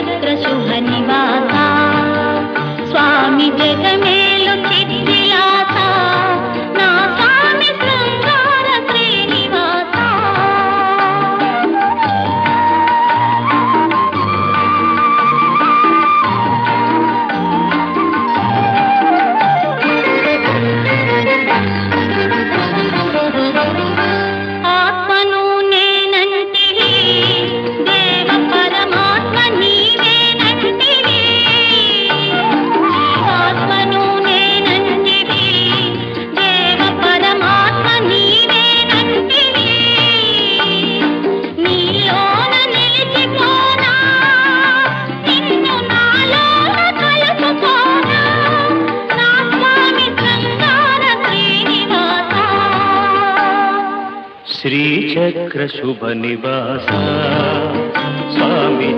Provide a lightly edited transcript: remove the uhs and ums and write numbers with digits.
శ్రీచక్ర శుభ నివాస స్వామి జగమేలు చిద్విలాస నా స్వామి శృంగార శ్రీనివాస. ఆత్మను నేనంటివి దేవ పరమాత్మ నీవేనంటివి. ఆత్మను నేనంటివి దేవ పరమాత్మ నీవేనంటివి. నీలోన నిలిచిపోనా నిన్ను నాలోన కలుపుకోనా నా స్వామి శృంగార శ్రీనివాస. శ్రీచక్ర శుభ నివాస స్వామి